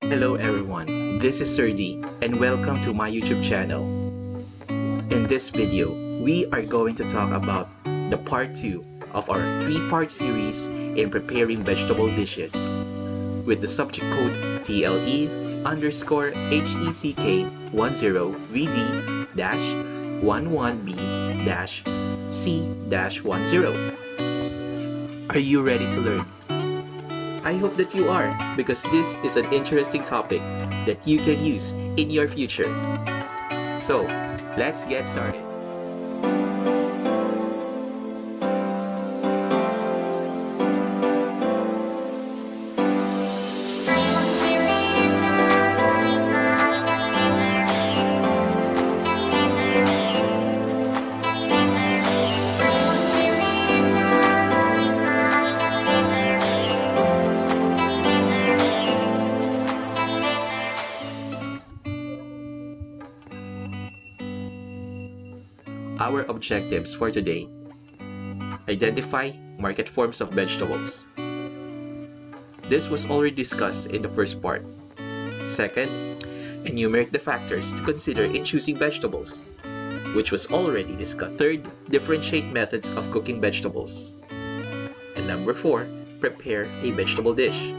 Hello everyone, this is Sir D and welcome to my YouTube channel. In this video, we are going to talk about the part 2 of our 3-part series in preparing vegetable dishes with the subject code TLE_HECK10VD-11B-C-10. Are you ready to learn? I hope that you are, because this is an interesting topic that you can use in your future. So, let's get started. Our objectives for today: identify market forms of vegetables. This was already discussed in the first part. Second, enumerate the factors to consider in choosing vegetables, which was already discussed. Third, differentiate methods of cooking vegetables. And number 4, prepare a vegetable dish.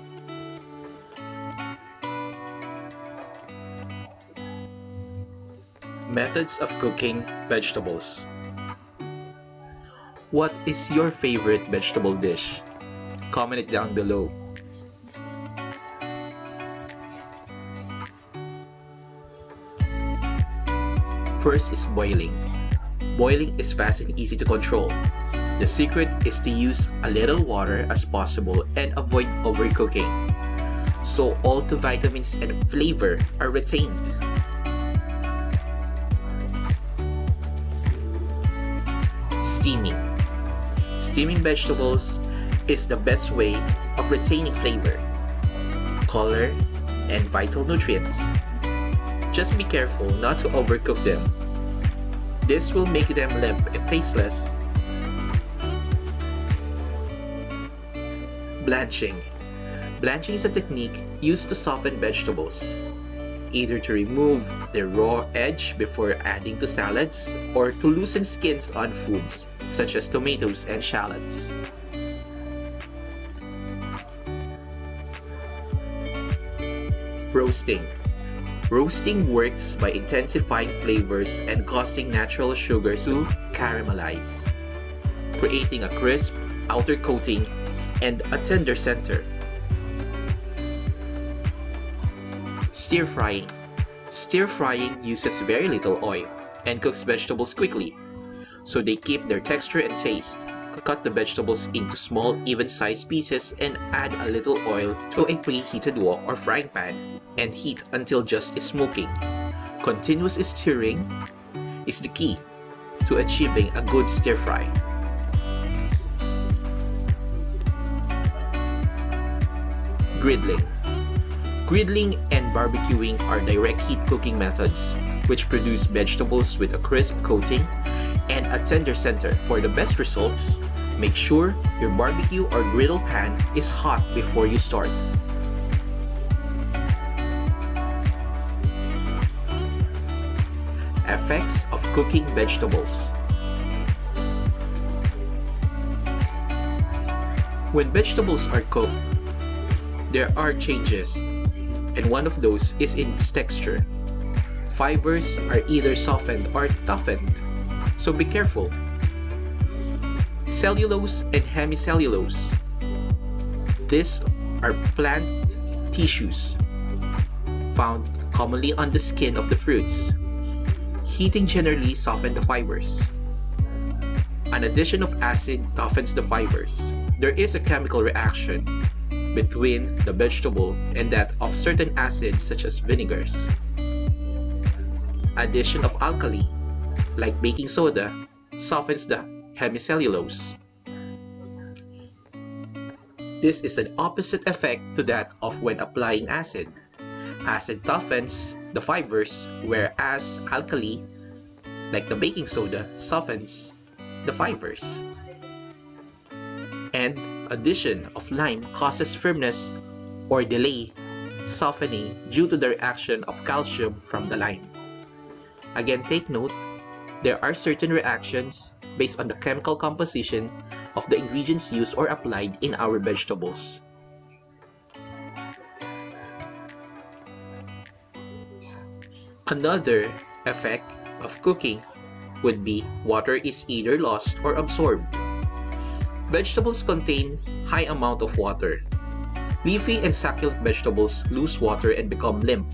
Methods of cooking vegetables. What is your favorite vegetable dish? Comment it down below. First is boiling. Boiling is fast and easy to control. The secret is to use a little water as possible and avoid overcooking, so all the vitamins and flavor are retained. Steaming. Steaming vegetables is the best way of retaining flavor, color, and vital nutrients. Just be careful not to overcook them. This will make them limp and tasteless. Blanching. Blanching is a technique used to soften vegetables, either to remove their raw edge before adding to salads or to loosen skins on foods such as tomatoes and shallots. Roasting. Roasting works by intensifying flavors and causing natural sugars to caramelize, creating a crisp outer coating and a tender center. Stir frying. Stir frying uses very little oil and cooks vegetables quickly, so they keep their texture and taste. Cut the vegetables into small, even-sized pieces and add a little oil to a preheated wok or frying pan and heat until just smoking. Continuous stirring is the key to achieving a good stir fry. Griddling. Griddling and barbecuing are direct heat cooking methods which produce vegetables with a crisp coating and a tender center. For the best results, make sure your barbecue or griddle pan is hot before you start. Effects of cooking vegetables. When vegetables are cooked, there are changes, and one of those is in its texture. Fibers are either softened or toughened, so be careful. Cellulose and hemicellulose. These are plant tissues found commonly on the skin of the fruits. Heating generally softens the fibers. An addition of acid toughens the fibers. There is a chemical reaction between the vegetable and that of certain acids such as vinegars. Addition of alkali, like baking soda, softens the hemicellulose. This is an opposite effect to that of when applying acid. Acid toughens the fibers, whereas alkali, like the baking soda, softens the fibers. And addition of lime causes firmness or delay softening due to the reaction of calcium from the lime. Again, take note, there are certain reactions based on the chemical composition of the ingredients used or applied in our vegetables. Another effect of cooking would be water is either lost or absorbed. Vegetables contain high amount of water. Leafy and succulent vegetables lose water and become limp.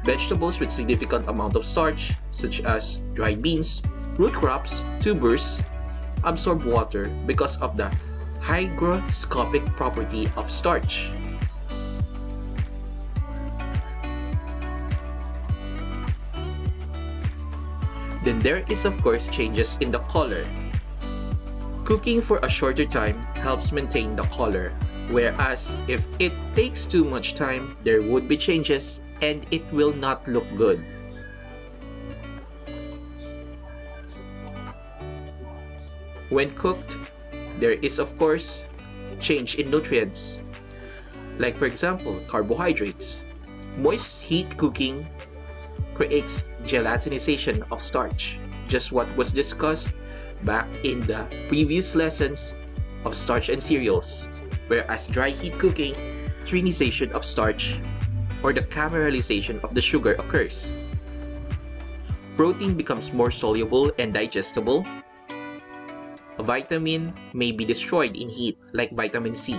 Vegetables with significant amount of starch, such as dried beans, root crops, tubers, absorb water because of the hygroscopic property of starch. Then there is of course changes in the color. Cooking for a shorter time helps maintain the color, whereas if it takes too much time, there would be changes and it will not look good. When cooked, there is of course change in nutrients. Like for example, carbohydrates. Moist heat cooking creates gelatinization of starch, just what was discussed back in the previous lessons of starch and cereals, whereas dry heat cooking, trinization of starch or the caramelization of the sugar occurs. Protein becomes more soluble and digestible. A vitamin may be destroyed in heat, like vitamin C.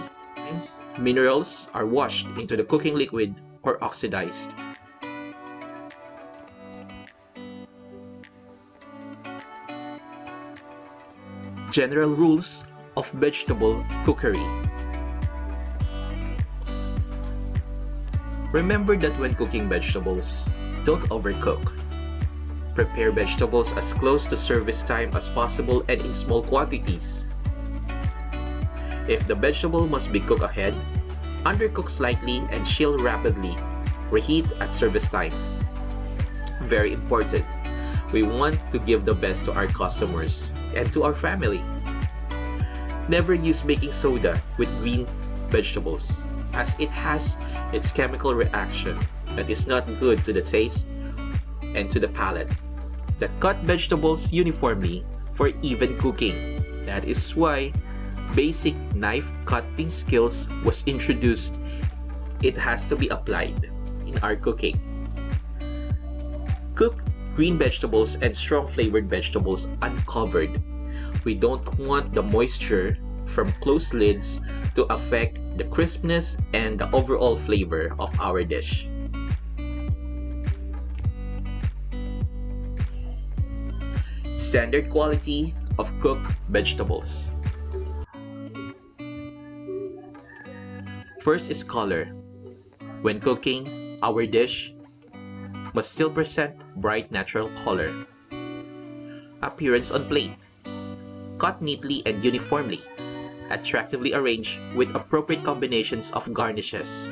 Minerals are washed into the cooking liquid or oxidized. General rules of vegetable cookery. Remember that when cooking vegetables, don't overcook. Prepare vegetables as close to service time as possible and in small quantities. If the vegetable must be cooked ahead, undercook slightly and chill rapidly. Reheat at service time. Very important. We want to give the best to our customers and to our family. Never use baking soda with green vegetables, as it has its chemical reaction that is not good to the taste and to the palate. That cut vegetables uniformly for even cooking. That is why basic knife cutting skills was introduced. It has to be applied in our cooking. Cook green vegetables and strong flavored vegetables uncovered. We don't want the moisture from closed lids to affect the crispness and the overall flavor of our dish. Standard quality of cooked vegetables. First is color. When cooking, our dish must still present bright natural color. Appearance on plate. Cut neatly and uniformly. Attractively arranged with appropriate combinations of garnishes.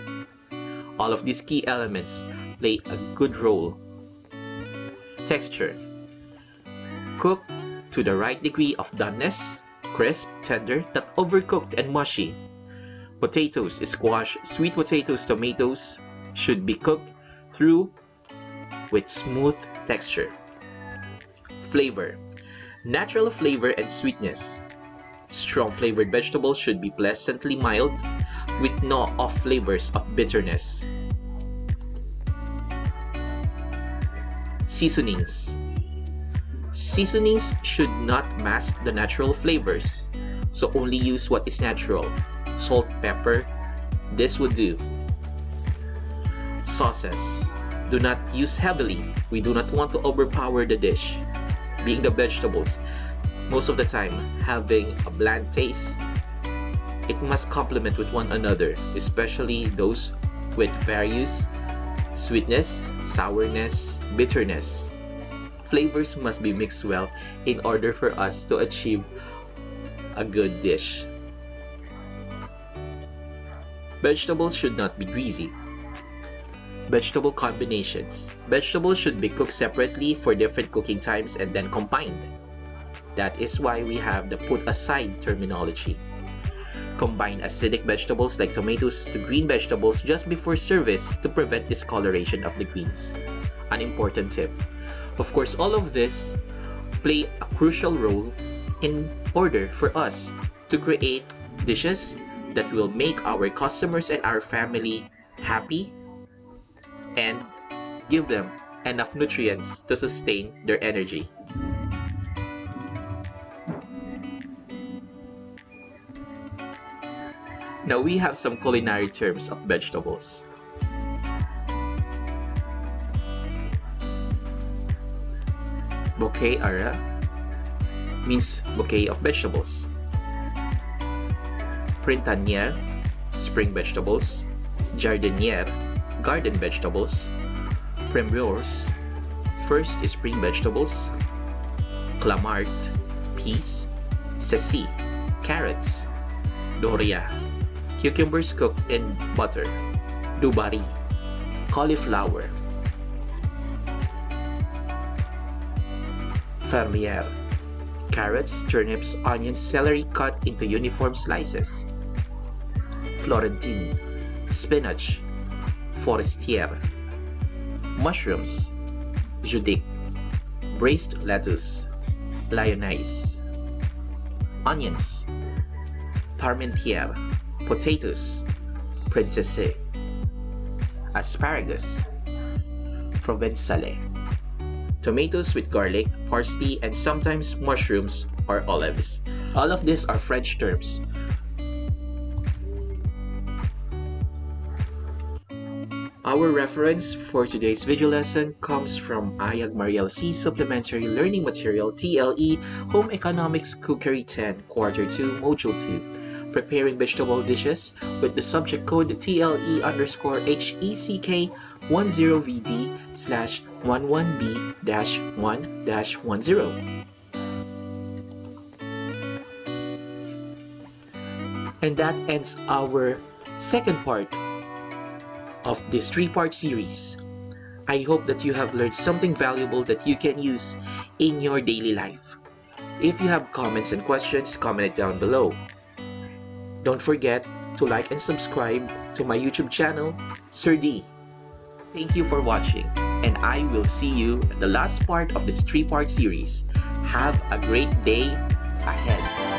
All of these key elements play a good role. Texture. Cook to the right degree of doneness, crisp, tender, not overcooked and mushy. Potatoes, squash, sweet potatoes, tomatoes should be cooked through with smooth texture. Flavor. Natural flavor and sweetness. Strong flavored vegetables should be pleasantly mild with no off flavors of bitterness. Seasonings. Seasonings should not mask the natural flavors, so only use what is natural. Salt, pepper, this would do. Sauces. Do not use heavily. We do not want to overpower the dish. Being the vegetables, most of the time having a bland taste, it must complement with one another, especially those with various sweetness, sourness, bitterness. Flavors must be mixed well in order for us to achieve a good dish. Vegetables should not be greasy. Vegetable combinations. Vegetables should be cooked separately for different cooking times and then combined. That is why we have the put aside terminology. Combine acidic vegetables like tomatoes to green vegetables just before service to prevent discoloration of the greens. An important tip. Of course, all of this play a crucial role in order for us to create dishes that will make our customers and our family happy and give them enough nutrients to sustain their energy. Now we have some culinary terms of vegetables. Bouquet ara means bouquet of vegetables. Printanière, spring vegetables. Jardinière, garden vegetables. Primrose, first spring vegetables. Clamart, peas. Ceci, carrots. Doria, cucumbers cooked in butter. Dubari, cauliflower. Fermier, carrots, turnips, onions, celery cut into uniform slices. Florentine, spinach. Forestière, mushrooms. Judic, braised lettuce. Lyonnaise, onions. Parmentière, potatoes. Princesse, asparagus. Provençale, tomatoes with garlic, parsley, and sometimes mushrooms or olives. All of these are French terms. Our reference for today's video lesson comes from Ayag Mariel C. Supplementary Learning Material TLE Home Economics Cookery 10 Quarter 2 Module 2. Preparing vegetable dishes with the subject code TLE_HECK10VD/11B-1-1. And that ends our second part of this 3-part series. I hope that you have learned something valuable that you can use in your daily life. If you have comments and questions, comment it down below. Don't forget to like and subscribe to my YouTube channel, Sir D. Thank you for watching, and I will see you at the last part of this 3-part series. Have a great day ahead.